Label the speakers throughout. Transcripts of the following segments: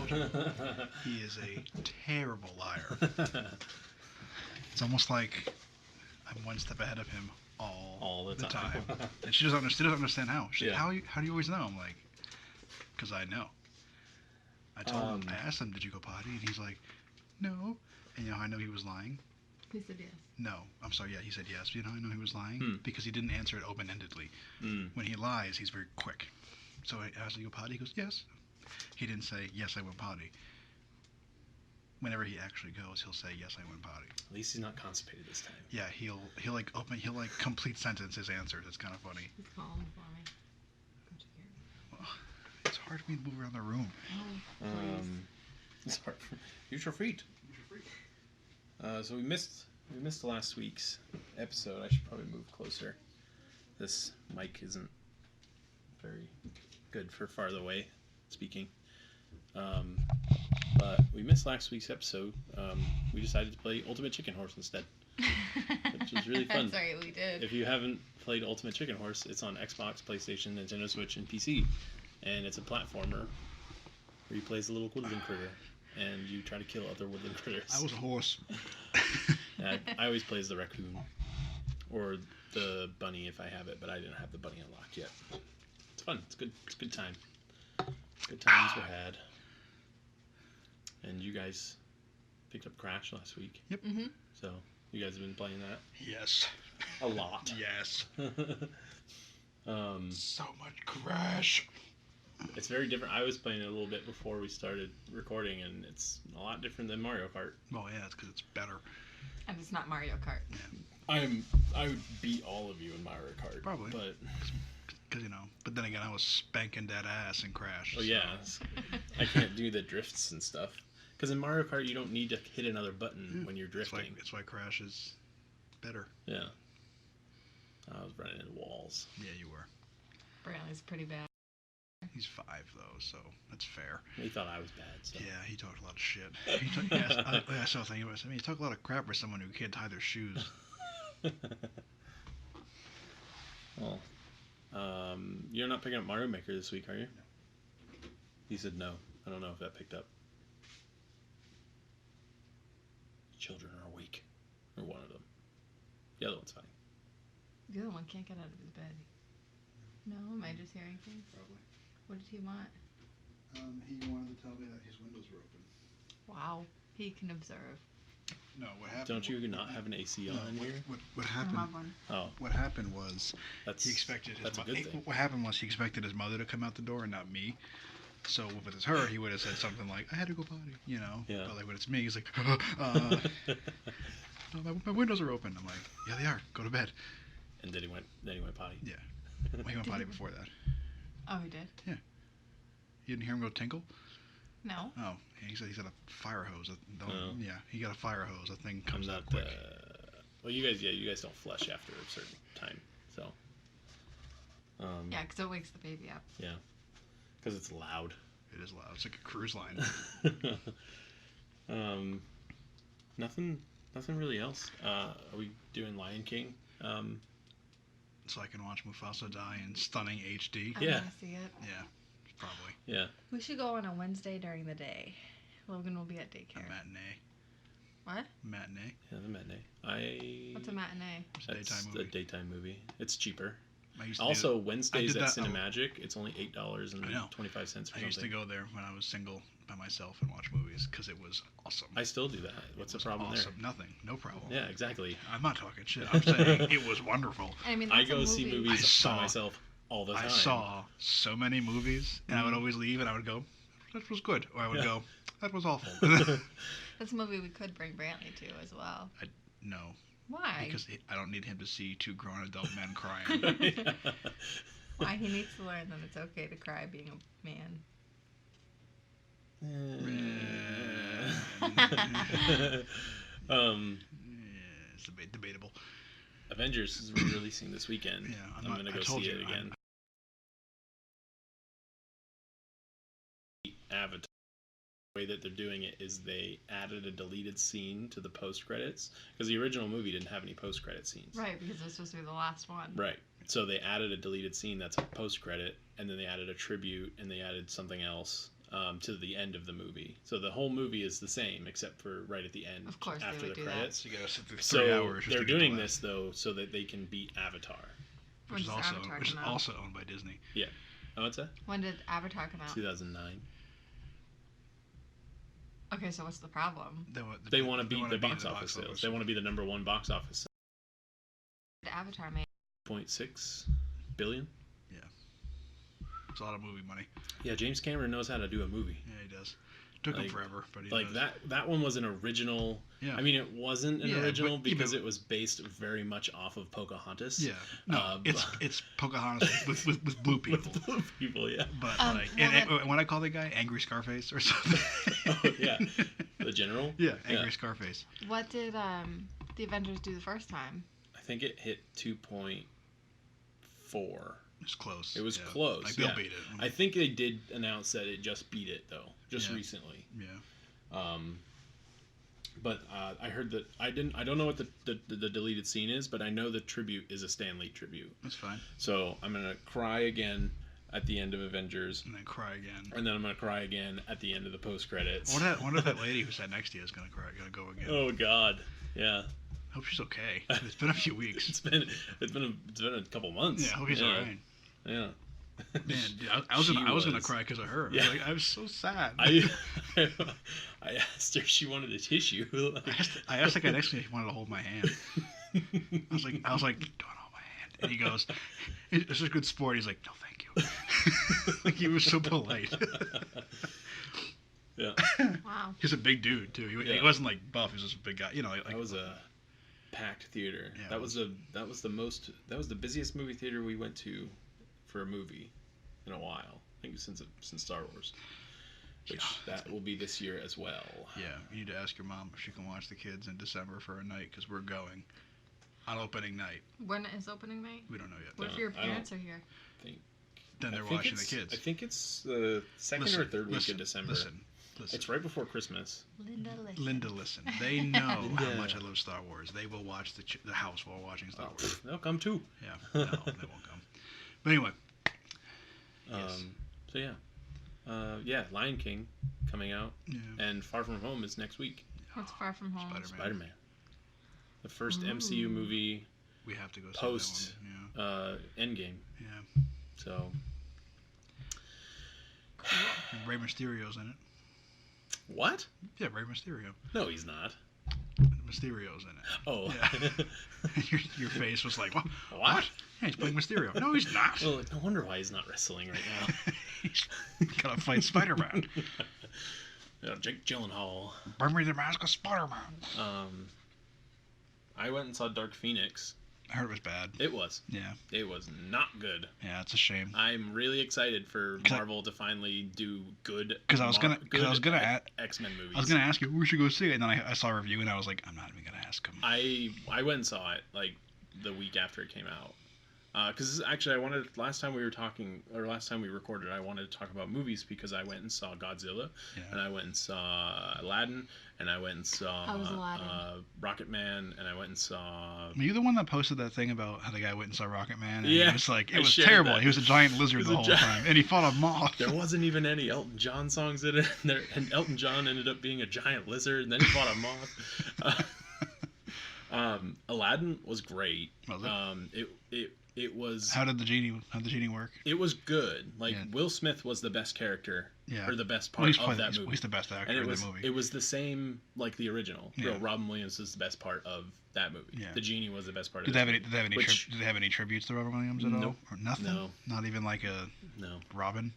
Speaker 1: told you. He is a terrible liar. It's almost like I'm one step ahead of him all the time. And she doesn't understand how. She's like, how do you always know? I'm like, because I know. I told him, I asked him, did you go potty? And he's like, no. And you know how I know he was lying?
Speaker 2: He said yes.
Speaker 1: No, I'm sorry, yeah, he said yes. You know how I know he was lying? Because he didn't answer it open-endedly. When he lies, he's very quick. So I asked him, you go potty? He goes, yes. He didn't say, yes, I went potty. Whenever he actually goes, he'll say, yes, I went potty.
Speaker 3: At least he's not constipated this time.
Speaker 1: Yeah, he'll complete sentence his answers. It's kind of funny.
Speaker 2: He's calling for me.
Speaker 1: Well, it's hard for me to move around the room.
Speaker 2: Oh,
Speaker 3: it's hard. Use your feet. So we missed last week's episode. I should probably move closer. This mic isn't very good for farther away speaking. But we missed last week's episode. We decided to play Ultimate Chicken Horse instead, which was really fun.
Speaker 2: That's right, we did.
Speaker 3: If you haven't played Ultimate Chicken Horse, it's on Xbox, PlayStation, Nintendo Switch, and PC. And it's a platformer where you play as a little woodland critter, and you try to kill other woodland critters.
Speaker 1: I was a horse.
Speaker 3: I always play as the raccoon, or the bunny if I have it, but I didn't have the bunny unlocked yet. It's fun. It's good. It's a good time. Good times were had. And you guys picked up Crash last week.
Speaker 1: Yep.
Speaker 2: Mm-hmm.
Speaker 3: So you guys have been playing that?
Speaker 1: Yes.
Speaker 3: A lot.
Speaker 1: Yes. So much Crash.
Speaker 3: It's very different. I was playing it a little bit before we started recording, and it's a lot different than Mario Kart.
Speaker 1: Well, yeah, it's because it's better.
Speaker 2: And it's not Mario Kart.
Speaker 1: Yeah.
Speaker 3: I would beat all of you in Mario Kart.
Speaker 1: Probably.
Speaker 3: But
Speaker 1: because but then again, I was spanking that ass in Crash.
Speaker 3: Oh, yeah. I can't do the drifts and stuff. Because in Mario Kart, you don't need to hit another button when you're drifting.
Speaker 1: It's why Crash is better.
Speaker 3: Yeah. I was running into walls.
Speaker 1: Yeah, you were.
Speaker 2: Brantley's pretty bad.
Speaker 1: He's 5, though, so that's fair.
Speaker 3: He thought I was bad, so.
Speaker 1: Yeah, he talked a lot of shit. I saw thinking about it. I mean, he talked a lot of crap for someone who can't tie their shoes.
Speaker 3: Well, you're not picking up Mario Maker this week, are you? No. He said no. I don't know if that picked up. Children are awake. Or one of them. The other one's fine.
Speaker 2: The other one can't get out of his bed. No, am I just hearing things?
Speaker 1: Probably.
Speaker 2: What did he want?
Speaker 1: He wanted to tell me that his windows were open.
Speaker 2: Wow. He can observe.
Speaker 1: No, what happened?
Speaker 3: Don't you not have an AC on in here?
Speaker 1: What happened?
Speaker 2: I have one.
Speaker 3: Oh.
Speaker 1: What happened was
Speaker 3: he
Speaker 1: expected
Speaker 3: that's a good thing.
Speaker 1: What happened was he expected his mother to come out the door and not me. So if it's her, he would have said something like, "I had to go potty," you know.
Speaker 3: Yeah.
Speaker 1: But like when it's me, he's like, my windows are open. I'm like, yeah, they are. Go to bed.
Speaker 3: And then he went potty.
Speaker 1: Yeah. Well, he went potty before that.
Speaker 2: Oh, he did?
Speaker 1: Yeah. You didn't hear him go tinkle?
Speaker 2: No.
Speaker 1: Oh, yeah, he said he's got a fire hose.
Speaker 3: Oh.
Speaker 1: Yeah, he got a fire hose. That thing comes out
Speaker 3: not,
Speaker 1: quick.
Speaker 3: Well, you guys don't flush after a certain time, so.
Speaker 2: Yeah, because it wakes the baby up.
Speaker 3: Yeah, because it's loud.
Speaker 1: It is loud. It's like a cruise line.
Speaker 3: Nothing really else. Are we doing Lion King?
Speaker 1: So I can watch Mufasa die in stunning HD.
Speaker 2: I want to see it.
Speaker 1: Yeah, probably.
Speaker 3: Yeah.
Speaker 2: We should go on a Wednesday during the day. Logan will be at daycare.
Speaker 1: A matinee.
Speaker 2: What?
Speaker 1: Matinee.
Speaker 3: Yeah, the matinee.
Speaker 2: What's a matinee?
Speaker 1: It's a daytime movie.
Speaker 3: A daytime movie. It's cheaper.
Speaker 1: Also,
Speaker 3: Wednesdays at Cinemagic, it's only $8.25 or something.
Speaker 1: I used to go there when I was single by myself and watch movies because it was awesome.
Speaker 3: I still do that. What's the problem there?
Speaker 1: Nothing. No problem.
Speaker 3: Yeah, exactly.
Speaker 1: I'm not talking shit. I'm saying it was wonderful.
Speaker 2: I mean,
Speaker 3: I go see movies by myself all the time.
Speaker 1: I saw so many movies, and I would always leave, and I would go, that was good. Or I would go, that was awful.
Speaker 2: That's a movie we could bring Brantley to as well.
Speaker 1: No.
Speaker 2: Why?
Speaker 1: Because I don't need him to see 2 grown adult men crying.
Speaker 2: Why? He needs to learn that it's okay to cry being a man.
Speaker 1: It's debatable.
Speaker 3: Avengers is releasing this weekend.
Speaker 1: Yeah,
Speaker 3: I'm gonna go see it again. Avatar. The way that they're doing it is they added a deleted scene to the post credits because the original movie didn't have any post credit scenes.
Speaker 2: Right, because this was supposed to be the last one.
Speaker 3: Right. So they added a deleted scene that's a post credit, and then they added a tribute, and they added something else. to the end of the movie. So the whole movie is the same except for right at the end,
Speaker 2: of course,
Speaker 3: after
Speaker 2: they would
Speaker 3: the
Speaker 2: do
Speaker 3: credits.
Speaker 1: So you gotta sit through 3
Speaker 3: So
Speaker 1: hours. Just
Speaker 3: they're
Speaker 1: to get
Speaker 3: doing
Speaker 1: to
Speaker 3: this though so that they can beat Avatar.
Speaker 1: which is
Speaker 2: When does Avatar come out?
Speaker 1: also owned by Disney.
Speaker 3: Yeah. Oh, what's that?
Speaker 2: When did Avatar come out?
Speaker 3: 2009.
Speaker 2: Okay, so what's the problem?
Speaker 3: They want to beat the box office sales. They want to be the number one box office.
Speaker 2: The Avatar made
Speaker 3: 0.6 billion.
Speaker 1: Yeah. It's a lot of movie money.
Speaker 3: Yeah, James Cameron knows how to do a movie.
Speaker 1: Yeah, he does. Took him forever, but he
Speaker 3: like
Speaker 1: does.
Speaker 3: that one was an original.
Speaker 1: Yeah.
Speaker 3: I mean, it wasn't an
Speaker 1: Yeah,
Speaker 3: original
Speaker 1: but
Speaker 3: because
Speaker 1: even-
Speaker 3: it was based very much off of Pocahontas.
Speaker 1: Yeah. No, it's Pocahontas with blue people.
Speaker 3: With blue people, yeah.
Speaker 1: But
Speaker 2: well,
Speaker 1: and what I call the guy, Angry Scarface or something.
Speaker 3: Oh yeah, the general.
Speaker 1: Yeah, Angry Scarface.
Speaker 2: What did the Avengers do the first time?
Speaker 3: I think it hit 2.4.
Speaker 1: It's close.
Speaker 3: It was close.
Speaker 1: Like they'll beat it.
Speaker 3: I think they did announce that it just beat it though, just
Speaker 1: Yeah.
Speaker 3: recently.
Speaker 1: Yeah.
Speaker 3: But I heard that I don't know what the deleted scene is, but I know the tribute is a Stan Lee tribute.
Speaker 1: That's fine.
Speaker 3: So I'm gonna cry again at the end of Avengers,
Speaker 1: And then cry again.
Speaker 3: and then I'm gonna cry again at the end of the post credits.
Speaker 1: I wonder if that lady who sat next to you is gonna cry, gonna go again.
Speaker 3: Oh God, yeah.
Speaker 1: Hope she's okay. It's been a few weeks.
Speaker 3: It's been a couple months.
Speaker 1: Yeah, I hope he's alright.
Speaker 3: Yeah.
Speaker 1: Man, dude, I was gonna cry because of her.
Speaker 3: Yeah.
Speaker 1: I was so sad.
Speaker 3: I asked her if she wanted a tissue.
Speaker 1: I asked the guy next to me if he wanted to hold my hand. I was like, don't hold my hand. And he goes, "It's a good sport." He's like, "No, thank you." Like he was so polite.
Speaker 3: Yeah.
Speaker 2: Wow.
Speaker 1: He's a big dude too. He wasn't like buff. He was just a big guy. You know, like
Speaker 3: That was a packed theater.
Speaker 1: Yeah,
Speaker 3: that was the busiest movie theater we went to for a movie in a while. I think since Star Wars. Which that will be this year as well.
Speaker 1: Yeah, you need to ask your mom if she can watch the kids in December for a night because we're going on opening night.
Speaker 2: When is opening night?
Speaker 1: We don't know yet.
Speaker 2: What if your parents are here?
Speaker 1: Then they're
Speaker 3: I think
Speaker 1: watching the kids.
Speaker 3: I think it's the second or third week in December.
Speaker 1: Listen.
Speaker 3: It's right before Christmas.
Speaker 2: Linda,
Speaker 1: listen. They know how much I love Star Wars. They will watch the house while watching Star Wars.
Speaker 3: They'll come too.
Speaker 1: Yeah, no, they won't come. But anyway. Yes.
Speaker 3: So yeah, Lion King coming out, and Far From Home is next week.
Speaker 2: What's Far From Home?
Speaker 3: Spider-Man. The first MCU movie.
Speaker 1: We have to go see
Speaker 3: post
Speaker 1: that one.
Speaker 3: Endgame.
Speaker 1: Yeah.
Speaker 3: So.
Speaker 1: Rey Mysterio's in it.
Speaker 3: What?
Speaker 1: Yeah, Rey Mysterio.
Speaker 3: No, he's not.
Speaker 1: Mysterio's in it.
Speaker 3: Oh.
Speaker 1: Yeah. your face was like, what?
Speaker 3: What?
Speaker 1: Yeah, he's playing Mysterio. No, he's not.
Speaker 3: Well, no wonder why he's not wrestling right now.
Speaker 1: He's gotta fight Spider-Man.
Speaker 3: Yeah, Jake Gyllenhaal.
Speaker 1: Bring me the mask of Spider-Man.
Speaker 3: I went and saw Dark Phoenix.
Speaker 1: I heard it was bad.
Speaker 3: It was.
Speaker 1: Yeah.
Speaker 3: It was not good.
Speaker 1: Yeah, it's a shame.
Speaker 3: I'm really excited for Marvel to finally do good.
Speaker 1: Because I was gonna
Speaker 3: X-Men movies.
Speaker 1: I was gonna ask you who we should go see it, and then I saw a review, and I was like, I'm not even gonna ask him.
Speaker 3: I went and saw it like the week after it came out. Because actually, last time we recorded, I wanted to talk about movies because I went and saw Godzilla, and I went and saw Aladdin, and I went and saw Rocket Man, and I went and saw.
Speaker 1: Were you the one that posted that thing about how the guy went and saw Rocket Man? And
Speaker 3: Yeah,
Speaker 1: it was like it was terrible.
Speaker 3: That.
Speaker 1: He was a giant lizard the whole time, and he fought a moth.
Speaker 3: There wasn't even any Elton John songs in it, and Elton John ended up being a giant lizard, and then he fought a moth. Aladdin was great.
Speaker 1: Was it?
Speaker 3: It was.
Speaker 1: How'd the genie work?
Speaker 3: It was good. Will Smith was the best character, or the best part of that movie.
Speaker 1: He's the best actor
Speaker 3: in
Speaker 1: the movie.
Speaker 3: It was the same like the original.
Speaker 1: Yeah.
Speaker 3: Robin Williams was the best part of that movie. Yeah. The genie was the best part.
Speaker 1: Did they have any tributes to Robin Williams at all?
Speaker 3: Nope.
Speaker 1: Or nothing?
Speaker 3: No.
Speaker 1: Not even like a Robin.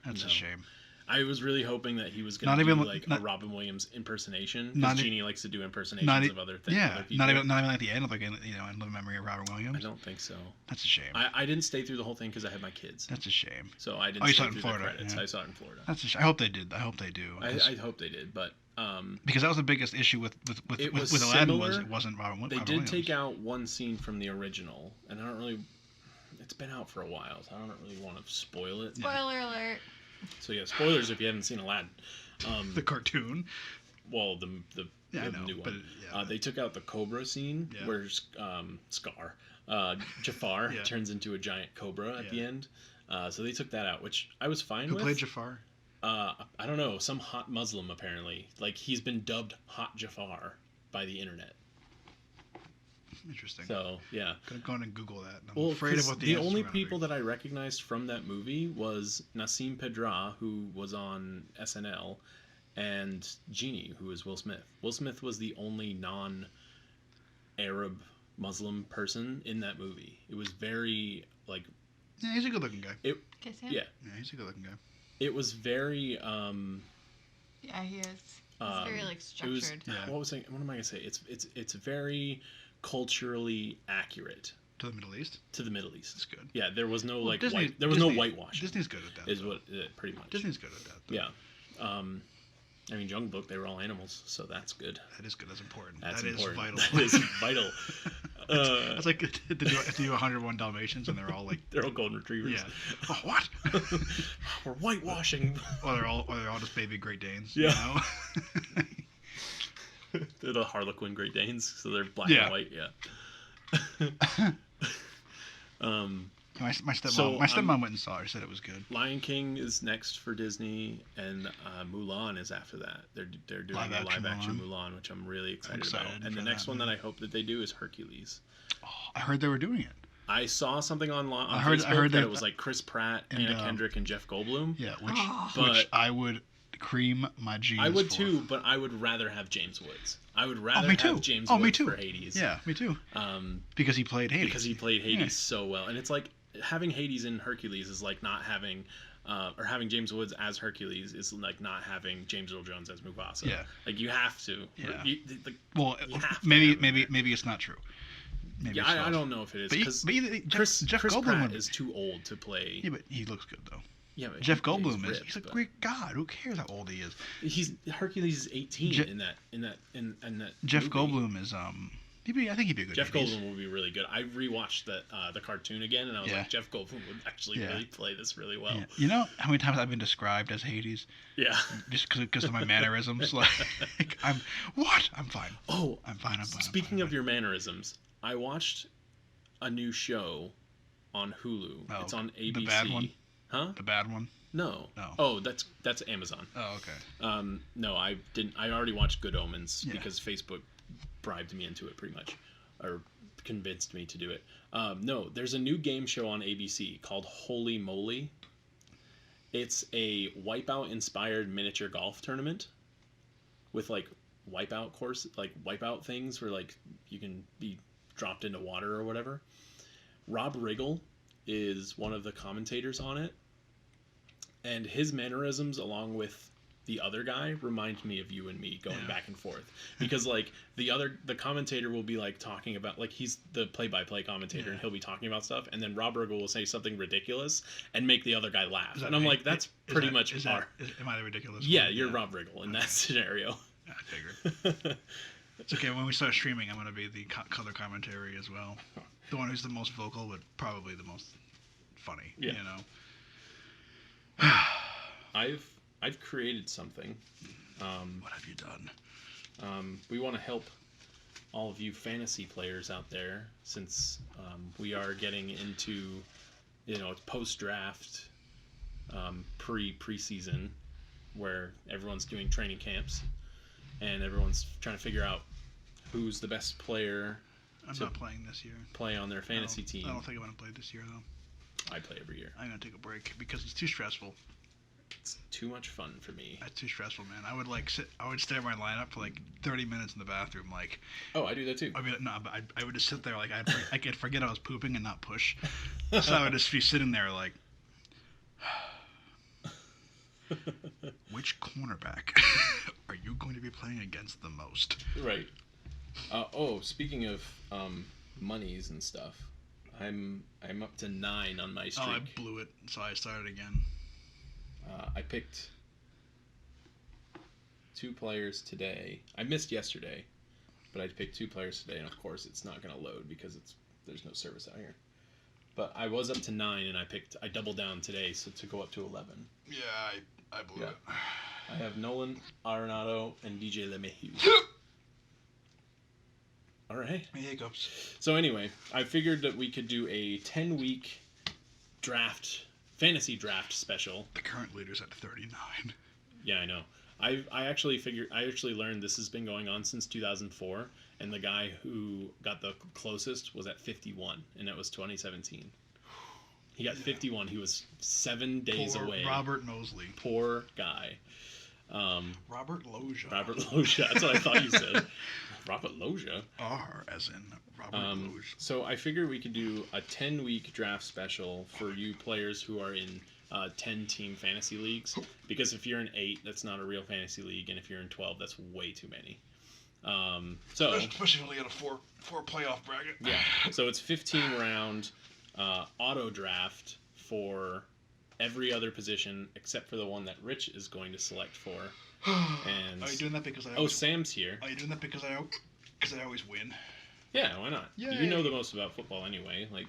Speaker 1: That's a shame.
Speaker 3: I was really hoping that he was going to do a Robin Williams impersonation, because Genie likes to do impersonations of other things.
Speaker 1: Yeah, not even at the end, like in Living Memory of Robin Williams.
Speaker 3: I don't think so.
Speaker 1: That's a shame.
Speaker 3: I didn't stay through the whole thing because I had my kids.
Speaker 1: That's a shame.
Speaker 3: So I didn't stay through the credits. Yeah. I saw it in Florida.
Speaker 1: That's a shame. I hope they did. I hope they do.
Speaker 3: I hope they did, but
Speaker 1: because that was the biggest issue with Aladdin was it wasn't Robin Williams.
Speaker 3: They did take out one scene from the original, and I don't really. It's been out for a while, so I don't really want to spoil it.
Speaker 2: Spoiler alert.
Speaker 3: So yeah, spoilers if you haven't seen Aladdin.
Speaker 1: The cartoon.
Speaker 3: Well, the new one.
Speaker 1: But,
Speaker 3: they took out the Cobra scene where Jafar turns into a giant cobra at the end. So they took that out, which I was fine with.
Speaker 1: Who played Jafar?
Speaker 3: I don't know, some hot Muslim apparently. Like he's been dubbed Hot Jafar by the internet.
Speaker 1: Interesting.
Speaker 3: So yeah,
Speaker 1: Gonna go on and Google that. I'm afraid of what
Speaker 3: the only people that I recognized from that movie was Nassim Pedrad, who was on SNL, and Genie, who was Will Smith. Will Smith was the only non-Arab Muslim person in that movie. It was very like.
Speaker 1: Yeah, he's a good-looking guy.
Speaker 3: Yeah,
Speaker 1: yeah, he's a good-looking guy.
Speaker 3: It was very.
Speaker 2: Yeah, he is. It's very like structured.
Speaker 3: What am I gonna say? It's very culturally accurate
Speaker 1: to the Middle East.
Speaker 3: To the Middle East.
Speaker 1: That's good.
Speaker 3: Yeah, there was no
Speaker 1: Disney,
Speaker 3: no whitewash.
Speaker 1: Disney's good at that.
Speaker 3: Is what pretty much.
Speaker 1: Disney's good at that. Though.
Speaker 3: Yeah. I mean, Jungle Book, they were all animals, so that's good.
Speaker 1: That is good. That's important.
Speaker 3: That's
Speaker 1: important.
Speaker 3: Vital. That is vital.
Speaker 1: It's like to do 101 Dalmatians, and they're all
Speaker 3: golden retrievers.
Speaker 1: Yeah. Oh, what?
Speaker 3: We're whitewashing.
Speaker 1: Or they're all just baby Great Danes.
Speaker 3: Yeah.
Speaker 1: You know?
Speaker 3: They're the Harlequin Great Danes, so they're black and white. Yeah.
Speaker 1: My stepmom went and saw it. Said it was good.
Speaker 3: Lion King is next for Disney, and Mulan is after that. They're doing a live action Mulan, which I'm really excited about. And the next one that I hope that they do is Hercules.
Speaker 1: Oh, I heard they were doing it.
Speaker 3: I saw something on Facebook that it was like Chris Pratt, Anna Kendrick, and Jeff Goldblum.
Speaker 1: Yeah, which I would cream my jeans.
Speaker 3: I would too, but I would rather have James Woods. I would rather have James Woods for Hades.
Speaker 1: Yeah, me too. Because he played Hades.
Speaker 3: Because he played Hades so well, and it's like having Hades in Hercules is like not having, or having James Woods as Hercules is like not having James Earl Jones as Mufasa.
Speaker 1: Yeah.
Speaker 3: Like you have to.
Speaker 1: Yeah. Maybe it's not true.
Speaker 3: Maybe I don't know if it is because Jeff Goldblum is too old to play.
Speaker 1: Yeah, but he looks good though.
Speaker 3: Yeah, but
Speaker 1: Jeff Goldblum he's a great god. Who cares how old he is?
Speaker 3: Hercules is 18 in that.
Speaker 1: Jeff
Speaker 3: movie.
Speaker 1: Goldblum is I think he'd be a good.
Speaker 3: Jeff Goldblum would be really good. I rewatched the cartoon again, and I was like, Jeff Goldblum would actually really play this really well.
Speaker 1: Yeah. You know how many times I've been described as Hades?
Speaker 3: Yeah.
Speaker 1: Just because of my mannerisms. Like I'm fine.
Speaker 3: Oh,
Speaker 1: I'm fine.
Speaker 3: Speaking of your mannerisms, I watched a new show on Hulu.
Speaker 1: Oh,
Speaker 3: it's on ABC.
Speaker 1: The bad one?
Speaker 3: Huh?
Speaker 1: The bad one?
Speaker 3: No. Oh, that's Amazon.
Speaker 1: Oh, okay.
Speaker 3: No, I didn't. I already watched Good Omens because Facebook bribed me into it pretty much, or convinced me to do it. No, there's a new game show on ABC called Holy Moly. It's a Wipeout inspired miniature golf tournament with like Wipeout things where like you can be dropped into water or whatever. Rob Riggle is one of the commentators on it, and his mannerisms along with the other guy remind me of you and me going back and forth, because like the commentator will be like talking about, like, he's the play-by-play commentator and he'll be talking about stuff, and then Rob Riggle will say something ridiculous and make the other guy laugh, and I'm like, that's pretty much am
Speaker 1: I the ridiculous
Speaker 3: one? You're Rob Riggle in that scenario.
Speaker 1: I figured. It's okay. When we start streaming, I'm going to be the color commentary as well. The one who's the most vocal, but probably the most funny.
Speaker 3: Yeah.
Speaker 1: You know.
Speaker 3: I've created something.
Speaker 1: What have you done?
Speaker 3: We want to help all of you fantasy players out there, since we are getting into, post-draft, pre-season, where everyone's doing training camps, and everyone's trying to figure out who's the best player.
Speaker 1: I'm not playing this year.
Speaker 3: Play on their fantasy team.
Speaker 1: I don't think I'm going to play this year, though.
Speaker 3: I play every year.
Speaker 1: I'm going to take a break because it's too stressful.
Speaker 3: It's too much fun for me.
Speaker 1: That's too stressful, man. I would stare at my lineup for like 30 minutes in the bathroom, like.
Speaker 3: Oh, I do that too.
Speaker 1: I mean, no, but I would just sit there like I could forget I was pooping and not push, so I would just be sitting there like. Which cornerback are you going to be playing against the most?
Speaker 3: Right. Speaking of monies and stuff, I'm up to 9 on my streak.
Speaker 1: Oh, I blew it, so I started again.
Speaker 3: I picked 2 players today. I missed yesterday, but I picked 2 players today, and of course it's not going to load because there's no service out here. But I was up to 9, and I doubled down today, so to go up to 11.
Speaker 1: Yeah, I blew it.
Speaker 3: I have Nolan Arenado and DJ LeMahieu. All right.
Speaker 1: Hiccups.
Speaker 3: So anyway, I figured that we could do a 10-week draft fantasy draft special.
Speaker 1: The current leader's at 39.
Speaker 3: Yeah, I know. I actually learned this has been going on since 2004, and the guy who got the closest was at 51, and that was 2017. He got 51. He was 7 days away.
Speaker 1: Robert Mosley.
Speaker 3: Poor guy.
Speaker 1: Robert Loggia.
Speaker 3: Robert Loggia. That's what I thought you said. Robert Loggia.
Speaker 1: R as in Robert Loggia.
Speaker 3: So I figured we could do a 10-week draft special for you players who are in 10-team fantasy leagues. Because if you're in 8, that's not a real fantasy league, and if you're in 12, that's way too many.
Speaker 1: Especially when you got a four playoff bracket.
Speaker 3: Yeah. So it's 15-round auto draft for every other position except for the one that Rich is going to select for. And
Speaker 1: are you doing that because I?
Speaker 3: Sam's here.
Speaker 1: Are you doing that because I always win?
Speaker 3: Yeah, why not?
Speaker 1: Yay.
Speaker 3: You know the most about football anyway. Like,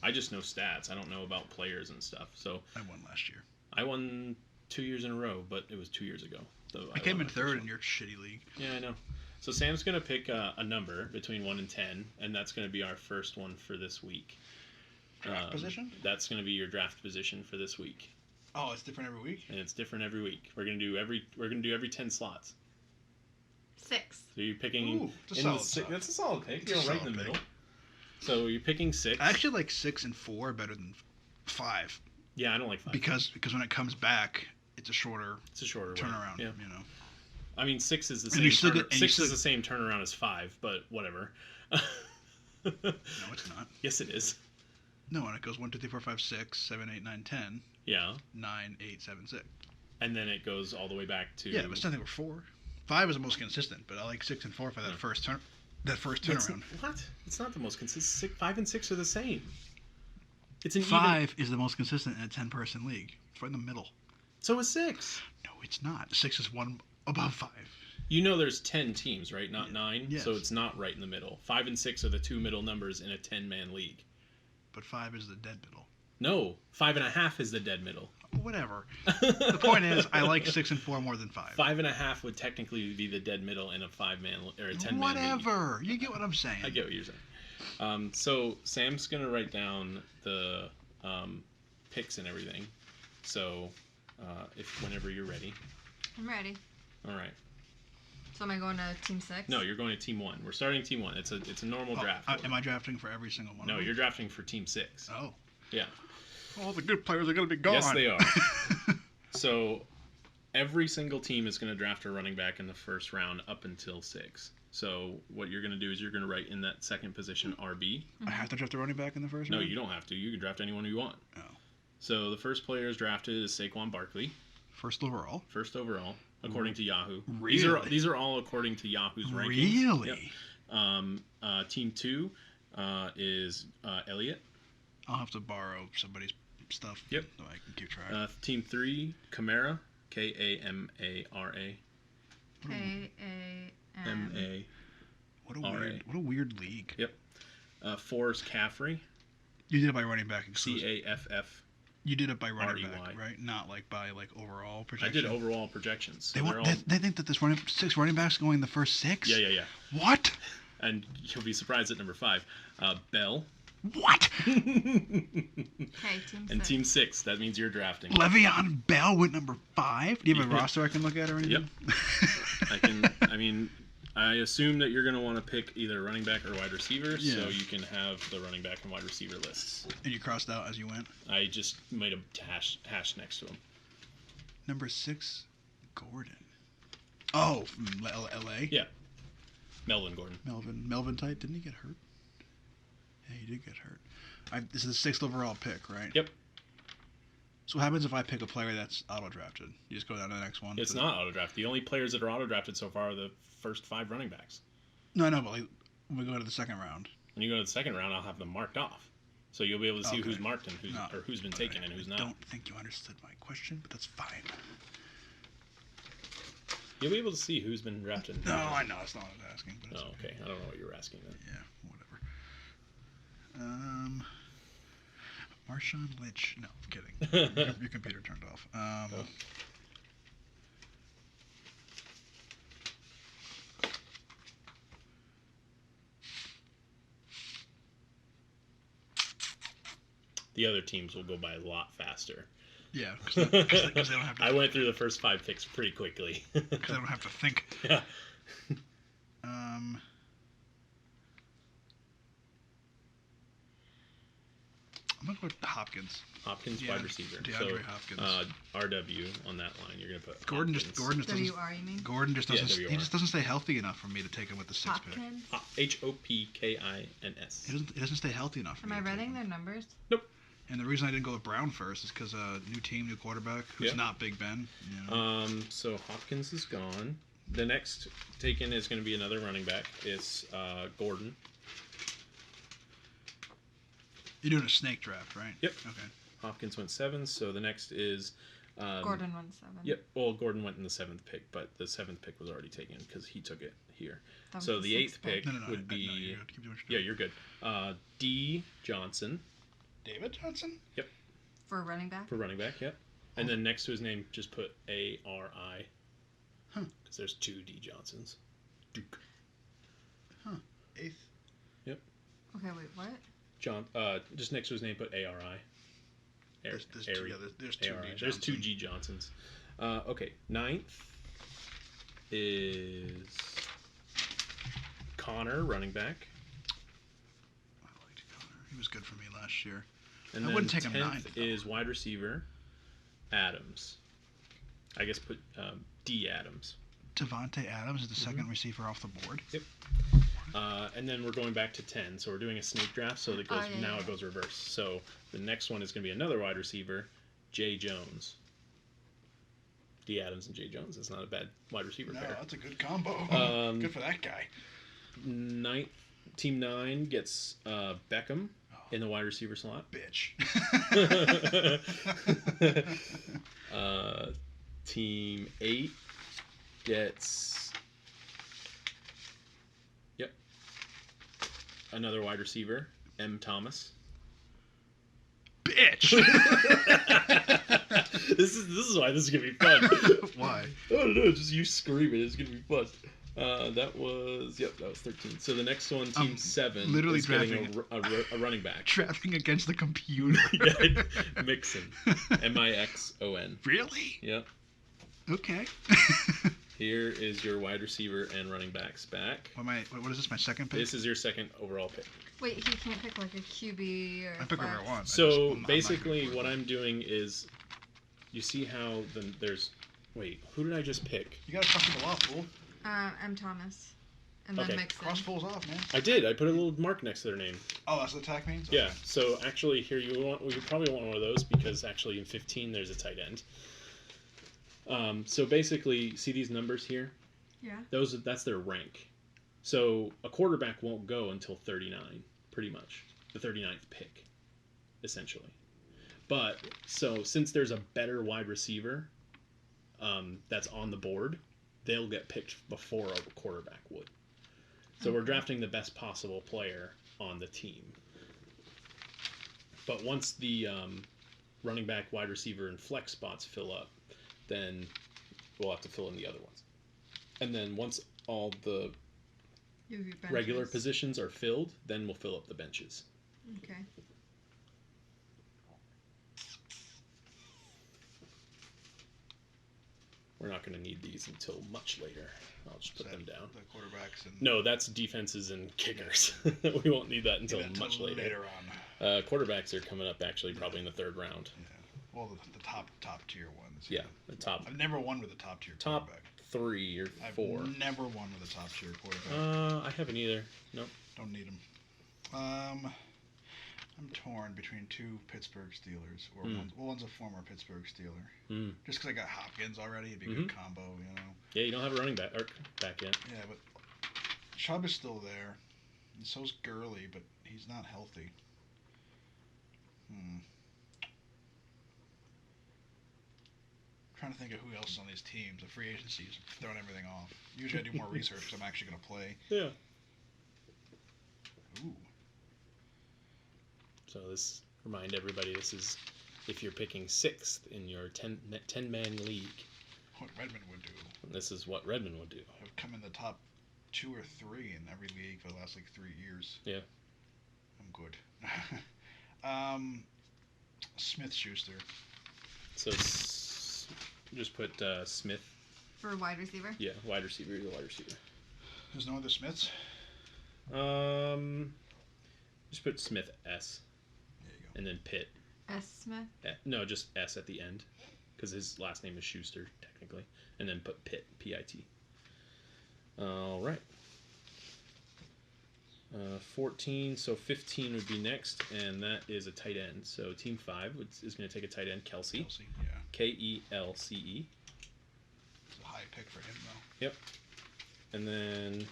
Speaker 3: I just know stats. I don't know about players and stuff. So
Speaker 1: I won last year.
Speaker 3: I won 2 years in a row, but it was 2 years ago. So
Speaker 1: I came in third in your shitty league.
Speaker 3: Yeah, I know. So Sam's gonna pick a number between 1 and 10, and that's gonna be our first one for this week.
Speaker 1: Draft position?
Speaker 3: That's gonna be your draft position for this week.
Speaker 1: Oh, it's different every week.
Speaker 3: And it's different every week. We're gonna do every 10 slots.
Speaker 2: 6.
Speaker 3: So you're picking
Speaker 1: Ooh, it's a solid
Speaker 3: that's a solid pick.
Speaker 1: It's a
Speaker 3: You're right in
Speaker 1: solid
Speaker 3: the middle.
Speaker 1: pick.
Speaker 3: So you're picking 6.
Speaker 1: I actually like 6 and 4 better than 5
Speaker 3: Yeah, I don't like 5.
Speaker 1: because when it comes back, it's a shorter
Speaker 3: shorter
Speaker 1: turnaround.
Speaker 3: way. Yeah.
Speaker 1: You know.
Speaker 3: I mean, 6 is the
Speaker 1: And
Speaker 3: same.
Speaker 1: you still get- and you
Speaker 3: 6
Speaker 1: still-
Speaker 3: is the same turnaround as 5, but whatever.
Speaker 1: No, it's not.
Speaker 3: Yes, it is.
Speaker 1: No, and it goes 1, 2, 3, 4, 5, 6, 7, 8, 9, 10,
Speaker 3: Yeah,
Speaker 1: 9, 8, 7, 6.
Speaker 3: and then it goes all the way back to.
Speaker 1: Yeah, but still, I think we're 4. 5 is the most consistent, but I like 6 and 4 for that first turnaround.
Speaker 3: What? It's not the most consistent. 5 and 6 are the same. It's an
Speaker 1: 5 is the most consistent in a 10-person league. It's right in the middle.
Speaker 3: So is 6.
Speaker 1: No, it's not. 6 is one above 5.
Speaker 3: You know, there's 10 teams, right? Not 9.
Speaker 1: Yes.
Speaker 3: So it's not right in the middle. 5 and 6 are the 2 middle numbers in a 10-man league.
Speaker 1: But 5 is the dead middle.
Speaker 3: No, 5.5 is the dead middle.
Speaker 1: Whatever. The point is, I like 6 and 4 more than 5.
Speaker 3: 5.5 would technically be the dead middle in a 5-man or a 10-man league.
Speaker 1: Whatever. You get what I'm saying.
Speaker 3: I get what you're saying. So Sam's gonna write down the picks and everything. So whenever you're ready.
Speaker 2: I'm ready.
Speaker 3: All right.
Speaker 2: So am I going to Team 6?
Speaker 3: No, you're going to Team 1. We're starting Team 1. It's a normal draft.
Speaker 1: Am I drafting for every single one?
Speaker 3: No,
Speaker 1: of them?
Speaker 3: you're drafting for Team 6.
Speaker 1: Oh.
Speaker 3: Yeah.
Speaker 1: All the good players are going to be gone.
Speaker 3: Yes, they are. So every single team is going to draft a running back in the first round up until 6. So what you're going to do is you're going to write in that second position RB.
Speaker 1: I have to draft a running back in the first
Speaker 3: No,
Speaker 1: round?
Speaker 3: you don't have to. You can draft anyone you want.
Speaker 1: Oh.
Speaker 3: So the first player is drafted is Saquon Barkley.
Speaker 1: First overall.
Speaker 3: First overall, according to Yahoo.
Speaker 1: Really?
Speaker 3: These are all according to Yahoo's rankings.
Speaker 1: Really?
Speaker 3: Yep. Team 2 is Elliott.
Speaker 1: I'll have to borrow somebody's stuff.
Speaker 3: Yep.
Speaker 1: So I can keep track.
Speaker 3: Team 3, Kamara. Kamara.
Speaker 2: K-A-M.
Speaker 3: M-A.
Speaker 1: What a weird league.
Speaker 3: Yep. 4 is Caffrey.
Speaker 1: You did it by running back exclusive.
Speaker 3: C-A-F-F.
Speaker 1: You did it by running
Speaker 3: R-E-Y.
Speaker 1: back, right? Not like by overall
Speaker 3: I
Speaker 1: projection.
Speaker 3: did overall projections. So
Speaker 1: They think that this 6 running backs going in the first 6?
Speaker 3: Yeah.
Speaker 1: What?
Speaker 3: And you'll be surprised at number 5. Bell.
Speaker 1: What?
Speaker 2: Okay, Team 6.
Speaker 3: And Team 6. That means you're drafting.
Speaker 1: Le'Veon Bell went number 5. Do you have a roster I can look at or anything?
Speaker 3: Yep. I assume that you're going to want to pick either running back or wide receiver,
Speaker 1: Yeah.
Speaker 3: so you can have the running back and wide receiver lists.
Speaker 1: And you crossed out as you went.
Speaker 3: I just made a hash next to them.
Speaker 1: Number 6, Gordon. Oh, from L.A.
Speaker 3: Yeah. Melvin Gordon.
Speaker 1: Melvin type. Didn't he get hurt? Yeah, he did get hurt. This is the 6th overall pick, right?
Speaker 3: Yep.
Speaker 1: So what happens if I pick a player that's auto-drafted? You just go down to the next one?
Speaker 3: It's not auto-draft. The only players that are auto-drafted so far are the first 5 running backs.
Speaker 1: No, I know, but when we go to the second round.
Speaker 3: When you go to the second round, I'll have them marked off. So you'll be able to see
Speaker 1: Okay.
Speaker 3: who's marked and who's been taken and who's
Speaker 1: I
Speaker 3: not.
Speaker 1: don't think you understood my question, but that's fine.
Speaker 3: You'll be able to see who's been drafted. And
Speaker 1: No,
Speaker 3: who's not.
Speaker 1: I know. It's not what I was asking. But it's
Speaker 3: Oh, okay. I don't know what you were asking then.
Speaker 1: Yeah, whatever. Marshawn Lynch. No, I'm kidding. Your computer turned off.
Speaker 3: Oh. The other teams will go by a lot faster.
Speaker 1: Yeah, because they don't have to.
Speaker 3: I went through the first 5 picks pretty quickly.
Speaker 1: Because they don't have to think.
Speaker 3: Yeah.
Speaker 1: I'm going to put Hopkins.
Speaker 3: Hopkins, wide receiver.
Speaker 1: DeAndre Hopkins.
Speaker 3: RW on that line. You're going to put
Speaker 1: Gordon
Speaker 3: Hopkins.
Speaker 1: Gordon just doesn't.
Speaker 2: WR, you mean?
Speaker 1: Gordon just doesn't.
Speaker 3: Yeah,
Speaker 1: he just doesn't stay healthy enough for me to take him with the 6th pick.
Speaker 3: Hopkins.
Speaker 1: He doesn't stay healthy enough for
Speaker 2: Am
Speaker 1: me.
Speaker 2: I
Speaker 1: to take
Speaker 2: reading
Speaker 1: him.
Speaker 2: their numbers?
Speaker 3: Nope.
Speaker 1: And the reason I didn't go with Brown first is because new team, new quarterback, who's not Big Ben. You know?
Speaker 3: So Hopkins is gone. The next taken is going to be another running back. It's Gordon.
Speaker 1: You're doing a snake draft, right?
Speaker 3: Yep.
Speaker 1: Okay.
Speaker 3: Hopkins went 7, so the next is...
Speaker 2: Gordon went 7.
Speaker 3: Yep. Well, Gordon went in the 7th pick, but the 7th pick was already taken because he took it here.
Speaker 2: That was
Speaker 3: So the 8th
Speaker 2: 6th
Speaker 3: pick would be...
Speaker 1: you're good. Keep doing what you're
Speaker 3: Yeah, you're good. D. Johnson.
Speaker 1: David Johnson?
Speaker 3: Yep.
Speaker 2: For running back?
Speaker 3: For running back, yep. And then next to his name, just put A-R-I.
Speaker 1: Huh.
Speaker 3: Because there's 2 D. Johnsons. Duke.
Speaker 1: Huh. 8th.
Speaker 3: Yep.
Speaker 2: Okay, wait, what?
Speaker 3: Just next to his name, put A-R-I.
Speaker 1: There's 2 D.
Speaker 3: There's 2 G. Johnsons. Okay, 9th is Connor, running back.
Speaker 1: I liked Connor. He was good for me last year.
Speaker 3: And
Speaker 1: I
Speaker 3: then
Speaker 1: wouldn't take him
Speaker 3: 10th
Speaker 1: 9th,
Speaker 3: is wide receiver Adams. I guess put D. Adams.
Speaker 1: Devontae Adams is the second receiver off the board.
Speaker 3: Yep. And then we're going back to 10. So we're doing a snake draft. So it goes it goes reverse. So the next one is going to be another wide receiver, Jay Jones. D. Adams and Jay Jones. That's not a bad wide receiver pair.
Speaker 1: That's a good combo. Good for that guy.
Speaker 3: Team 9 gets Beckham in the wide receiver slot.
Speaker 1: Bitch.
Speaker 3: Team 8 gets another wide receiver, M. Thomas.
Speaker 1: Bitch.
Speaker 3: This is why this is gonna be fun.
Speaker 1: Why?
Speaker 3: I don't know. Just you screaming. It's gonna be fun. That was 13. So the next one, Team 7,
Speaker 1: literally
Speaker 3: is getting a running back.
Speaker 1: Drafting against the computer.
Speaker 3: Mixon. M-I-X-O-N.
Speaker 1: Really?
Speaker 3: Yep.
Speaker 1: Okay.
Speaker 3: Here is your wide receiver and running backs back.
Speaker 1: What is this? My second pick?
Speaker 3: This is your second overall pick.
Speaker 2: Wait, he can't pick like a QB or.
Speaker 1: I pick whatever I want.
Speaker 3: So basically, what I'm doing is, you see how there's. Wait, who did I just pick?
Speaker 1: You gotta cross people off, fool.
Speaker 2: M. Thomas. And then Mixon.
Speaker 1: Cross fools off, man.
Speaker 3: I did. I put a little mark next to their name.
Speaker 1: Oh, that's what attack means?
Speaker 3: Yeah. So actually, here we probably want one of those because actually in 15 there's a tight end. So basically, see these numbers here?
Speaker 2: Yeah.
Speaker 3: That's their rank. So a quarterback won't go until 39, pretty much. The 39th pick, essentially. But, so since there's a better wide receiver that's on the board, they'll get picked before a quarterback would. So we're drafting the best possible player on the team. But once the running back, wide receiver, and flex spots fill up, then we'll have to fill in the other ones. And then once all the regular positions are filled, then we'll fill up the benches.
Speaker 2: Okay.
Speaker 3: We're not going to need these until much later. I'll just put them down.
Speaker 1: The quarterbacks and...
Speaker 3: No, that's defenses and kickers. We won't need that until much later.
Speaker 1: On.
Speaker 3: Quarterbacks are coming up actually probably in the 3rd round.
Speaker 1: Yeah. Well, the top tier ones.
Speaker 3: Yeah, the top.
Speaker 1: I've never won with a top tier
Speaker 3: top
Speaker 1: quarterback.
Speaker 3: 3 or 4.
Speaker 1: I've never won with a top tier quarterback.
Speaker 3: I haven't either. Nope.
Speaker 1: Don't need them. I'm torn between 2 Pittsburgh Steelers, or one's a former Pittsburgh Steeler. Just because I got Hopkins already, it'd be a good combo, you know.
Speaker 3: Yeah, you don't have a running back yet.
Speaker 1: Yeah, but Chubb is still there, and so's Gurley, but he's not healthy. Trying to think of who else is on these teams. The free agency is throwing everything off. Usually I do more research because I'm actually going to play.
Speaker 3: Yeah.
Speaker 1: Ooh.
Speaker 3: So remind everybody, this is if you're picking 6th in your 10-man league.
Speaker 1: What Redmond would do.
Speaker 3: This is what Redmond would do.
Speaker 1: I've come in the top 2 or 3 in every league for the last 3 years.
Speaker 3: Yeah.
Speaker 1: I'm good. Smith Schuster.
Speaker 3: So just put Smith.
Speaker 2: For wide receiver?
Speaker 3: Yeah, wide receiver. He's a wide receiver.
Speaker 1: There's no other Smiths?
Speaker 3: Just put Smith S.
Speaker 1: There you go.
Speaker 3: And then Pitt.
Speaker 2: S. Smith?
Speaker 3: No, just S at the end. Because his last name is Schuster, technically. And then put Pitt, P-I-T. All right. 14, so 15 would be next, and that is a tight end. So team 5 is going to take a tight end, Kelsey.
Speaker 1: Kelsey, yeah.
Speaker 3: Kelce.
Speaker 1: It's a high pick for him, though.
Speaker 3: Yep. And then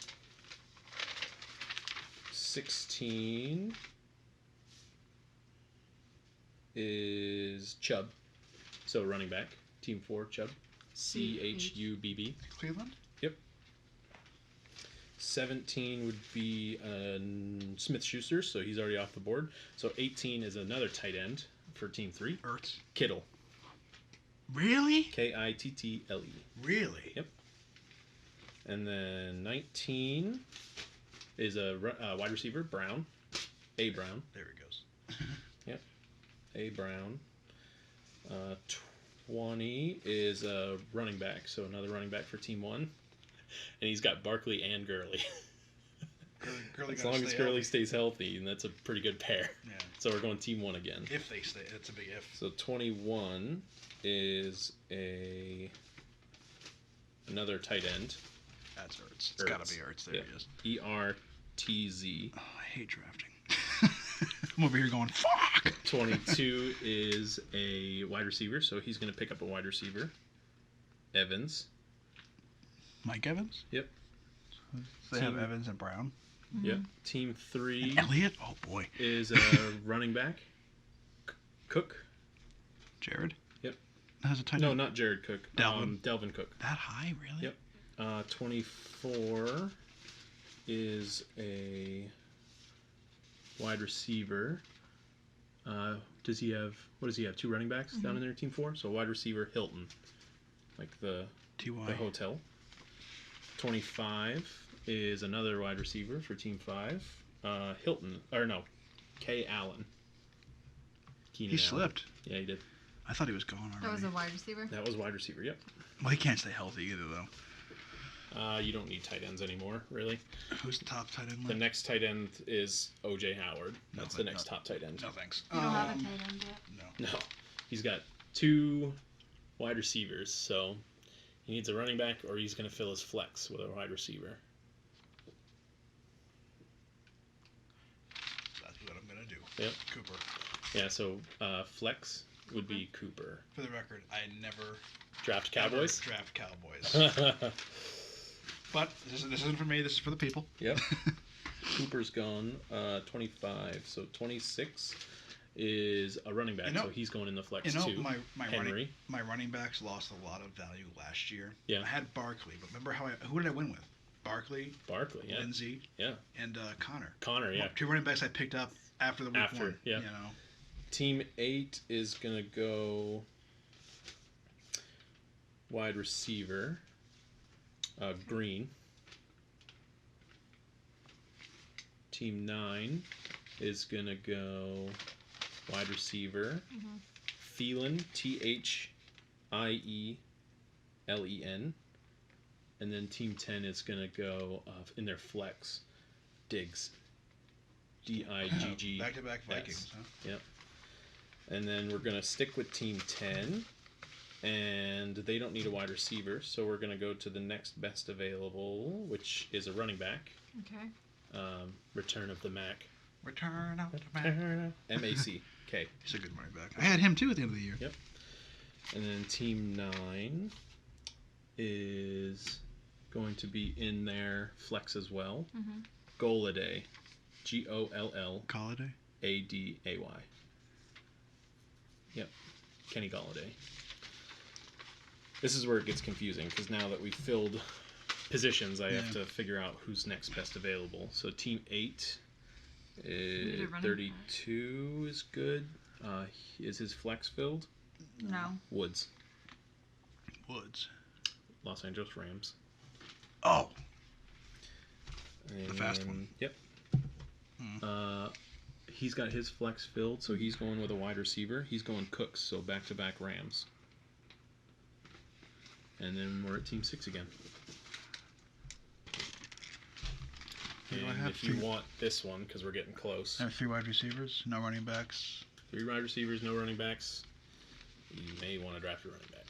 Speaker 3: 16 is Chubb. So running back, team 4, Chubb. Chubb.
Speaker 1: Cleveland?
Speaker 3: Yep. 17 would be Smith Schuster, so he's already off the board. So 18 is another tight end for team 3.
Speaker 1: Ertz.
Speaker 3: Kittle.
Speaker 1: Really?
Speaker 3: Kittle.
Speaker 1: Really?
Speaker 3: Yep. And then 19 is a wide receiver, Brown. A. Brown.
Speaker 1: There he goes.
Speaker 3: Yep. A. Brown. 20 is a running back, so another running back for team 1. And he's got Barkley and Gurley.
Speaker 1: Gurley
Speaker 3: as long as Gurley stays healthy, and that's a pretty good pair.
Speaker 1: Yeah.
Speaker 3: So we're going team 1 again.
Speaker 1: If they stay, it's a big if.
Speaker 3: So 21 is another tight end.
Speaker 1: That's Ertz. It's got to be Ertz. There he is.
Speaker 3: Ertz.
Speaker 1: Oh, I hate drafting. I'm over here going, fuck!
Speaker 3: 22 is a wide receiver, so he's going to pick up a wide receiver. Evans.
Speaker 1: Mike Evans?
Speaker 3: Yep.
Speaker 1: So they have Evans and Brown.
Speaker 2: Mm-hmm.
Speaker 3: Yep. Team 3
Speaker 1: And Elliott? Oh, boy.
Speaker 3: is a running back. Cook.
Speaker 1: Jared?
Speaker 3: Yep.
Speaker 1: That has a tight
Speaker 3: No,
Speaker 1: end.
Speaker 3: not Jared Cook. Delvin Cook.
Speaker 1: That high, really?
Speaker 3: Yep. 24 is a wide receiver. What does he have? 2 running backs down in there, team 4? So wide receiver, Hilton. Like the hotel. 25 is another wide receiver for team 5. K. Allen.
Speaker 1: He slipped.
Speaker 3: Yeah, he did.
Speaker 1: I thought he was gone already.
Speaker 2: That was a wide receiver?
Speaker 3: That was wide receiver, yep.
Speaker 1: Well, he can't stay healthy either, though.
Speaker 3: You don't need tight ends anymore, really.
Speaker 1: Who's the top tight end?
Speaker 3: The next tight end is O.J. Howard. That's the next top tight end.
Speaker 1: No, thanks.
Speaker 2: You don't have a tight end yet?
Speaker 3: No. He's got 2 wide receivers, so he needs a running back, or he's going to fill his flex with a wide receiver.
Speaker 1: That's what I'm going to do.
Speaker 3: Yep.
Speaker 1: Cooper.
Speaker 3: Yeah, so flex would be Cooper.
Speaker 1: For the record, I never
Speaker 3: Draft Cowboys?
Speaker 1: Draft Cowboys. But this isn't for me. This is for the people.
Speaker 3: Yep. Cooper's gone. 25. So 26 is a running back. So he's going in the flex too.
Speaker 1: My running backs lost a lot of value last year.
Speaker 3: Yeah.
Speaker 1: I had Barkley, but remember who did I win with? Barkley,
Speaker 3: yeah.
Speaker 1: Lindsey,
Speaker 3: yeah,
Speaker 1: and Connor.
Speaker 3: Yeah.
Speaker 1: Well, 2 running backs I picked up after the week 1.
Speaker 3: Yeah.
Speaker 1: You know.
Speaker 3: Team 8 is gonna go wide receiver. Green. Team 9 is gonna go wide receiver. Thielen, Thielen. And then team 10 is gonna go in their flex. Diggs. Diggs.
Speaker 1: Back-to-back Vikings. Huh?
Speaker 3: Yep. And then we're gonna stick with team 10. And they don't need a wide receiver, so we're going to go to the next best available, which is a running back.
Speaker 2: Okay.
Speaker 3: Return of the Mac.
Speaker 1: Return of the Mac.
Speaker 3: M-A-C. Okay.
Speaker 1: He's a good running back. I had him, too, at the end of the year.
Speaker 3: Yep. And then team 9 is going to be in their flex as well. Golladay.
Speaker 1: Golladay?
Speaker 3: A-D-A-Y. Yep. Kenny Golladay. This is where it gets confusing, because now that we've filled positions, I have to figure out who's next best available. So team 8 is 32 is good. Is his flex filled?
Speaker 2: No.
Speaker 3: Woods. Los Angeles Rams.
Speaker 1: Oh.
Speaker 3: And
Speaker 1: the fast one.
Speaker 3: Yep. he's got his flex filled, so he's going with a wide receiver. He's going Cooks, so back-to-back Rams. And then we're at Team 6 again. And if you want this one, because we're getting close.
Speaker 1: I have 3 wide receivers, no running backs.
Speaker 3: 3 wide receivers, no running backs. You may want to draft your running back.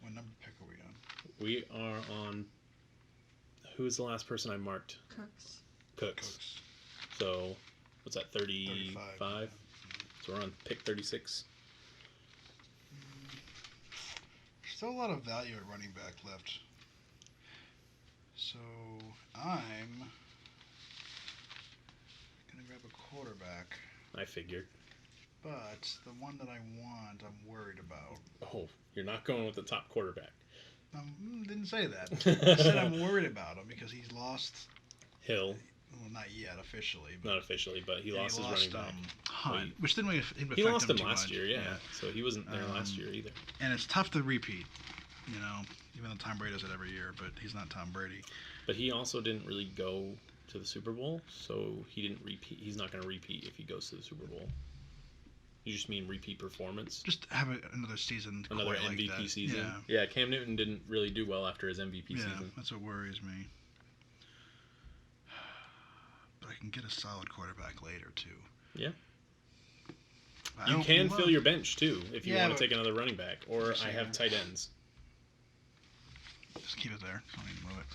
Speaker 1: What number pick are we on?
Speaker 3: We are on... Who was the last person I marked? Cooks. So, what's that, 35? So we're on pick 36.
Speaker 1: Still a lot of value at running back left. So, I'm going to grab a quarterback.
Speaker 3: I figured.
Speaker 1: But the one that I want, I'm worried about.
Speaker 3: Oh, you're not going with the top quarterback.
Speaker 1: Didn't say that. I said I'm worried about him because he's lost...
Speaker 3: Hill.
Speaker 1: Well, not yet officially. But
Speaker 3: not officially, but he lost his running back.
Speaker 1: Hunt, which didn't really affect him
Speaker 3: He lost him
Speaker 1: too
Speaker 3: last
Speaker 1: much.
Speaker 3: year, yeah. So he wasn't there last year either.
Speaker 1: And it's tough to repeat, you know, even though Tom Brady does it every year, but he's not Tom Brady.
Speaker 3: But he also didn't really go to the Super Bowl, so he didn't repeat. He's not going to repeat if he goes to the Super Bowl. You just mean repeat performance?
Speaker 1: Just have another season.
Speaker 3: Another MVP
Speaker 1: like that.
Speaker 3: season? Yeah, Cam Newton didn't really do well after his MVP season.
Speaker 1: Yeah, that's what worries me. But I can get a solid quarterback later, too.
Speaker 3: Yeah. You can fill your bench, too, if you want to take another running back. Or I have tight ends.
Speaker 1: Just keep it there. Don't need to move it.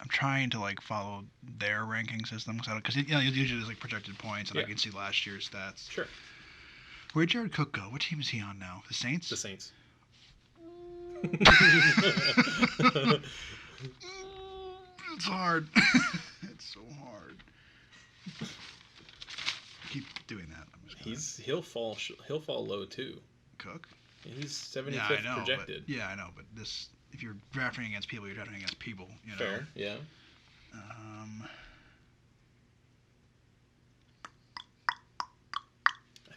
Speaker 1: I'm trying to like follow their ranking system because usually there's like projected points and I can see last year's stats.
Speaker 3: Sure.
Speaker 1: Where'd Jared Cook go? What team is he on now? The Saints?
Speaker 3: The Saints.
Speaker 1: It's hard. It's so hard. Keep doing that.
Speaker 3: He'll fall low too.
Speaker 1: Cook?
Speaker 3: He's 75th projected.
Speaker 1: I know, but this. If you're drafting against people, you're drafting against people. You know?
Speaker 3: Fair, yeah. I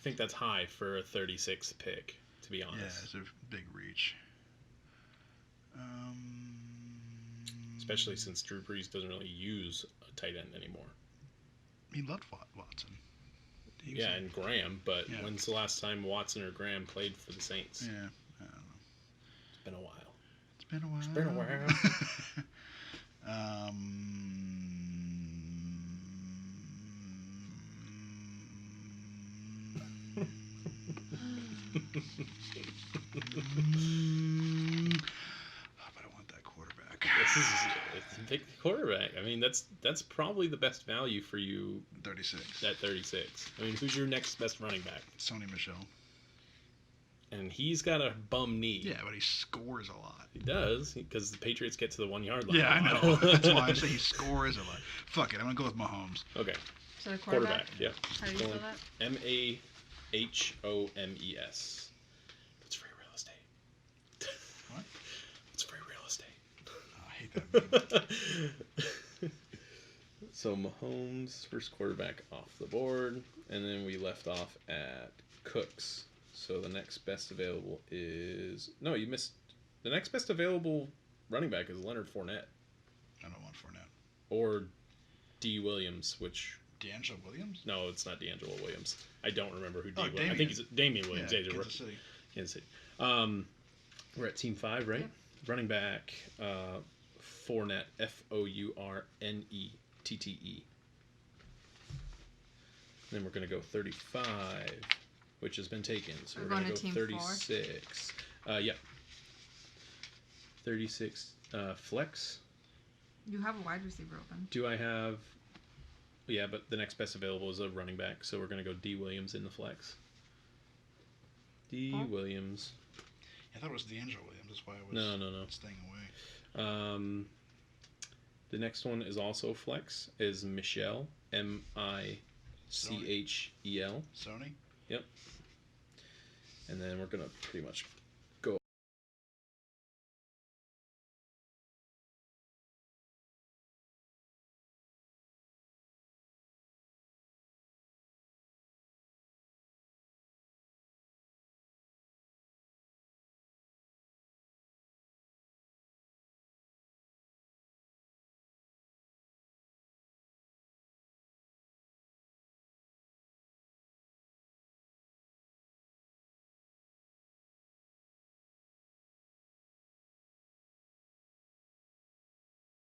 Speaker 3: think that's high for a 36th pick, to be honest.
Speaker 1: Yeah, it's a big reach.
Speaker 3: Especially since Drew Brees doesn't really use a tight end anymore.
Speaker 1: He loved Watson.
Speaker 3: And Graham, but when's the last time Watson or Graham played for the Saints?
Speaker 1: Yeah, I don't know.
Speaker 3: It's been a while.
Speaker 1: It's been a while. But I want that quarterback.
Speaker 3: Pick the quarterback. I mean, that's probably the best value for you.
Speaker 1: 36.
Speaker 3: At 36. I mean, who's your next best running back?
Speaker 1: Sony Michel.
Speaker 3: And he's got a bum knee.
Speaker 1: Yeah, but he scores a lot.
Speaker 3: He does, because the Patriots get to the 1 yard line.
Speaker 1: Yeah, I know. That's why I say he scores a lot. Fuck it, I'm gonna go with Mahomes.
Speaker 3: Okay.
Speaker 2: So the quarterback?
Speaker 3: Yeah.
Speaker 2: How do you spell that?
Speaker 3: Mahomes. It's free real estate.
Speaker 1: What?
Speaker 3: It's free real estate.
Speaker 1: Oh, I hate that meme.
Speaker 3: So Mahomes, first quarterback off the board, and then we left off at Cooks. So the next best available is... No, you missed... The next best available running back is Leonard Fournette.
Speaker 1: I don't want Fournette.
Speaker 3: Or D. Williams, which...
Speaker 1: D'Angelo Williams?
Speaker 3: No, it's not D'Angelo Williams. I don't remember who Williams.
Speaker 1: Damian.
Speaker 3: I think he's Damian Williams.
Speaker 1: Yeah, Kansas City.
Speaker 3: Kansas City. We're at Team 5, right? Yep. Running back, Fournette, Fournettete. Then we're going to go 35, which has been taken. So we're going to go 36. Yeah. 36 flex.
Speaker 2: You have a wide receiver open.
Speaker 3: Do I have... Yeah, but the next best available is a running back, so we're going to go D. Williams in the flex. Williams.
Speaker 1: I thought it was D'Angelo Williams. That's why I was
Speaker 3: no.
Speaker 1: staying away.
Speaker 3: The next one is also flex, is Michel, Michel.
Speaker 1: Sony?
Speaker 3: Yep. And then we're going to pretty much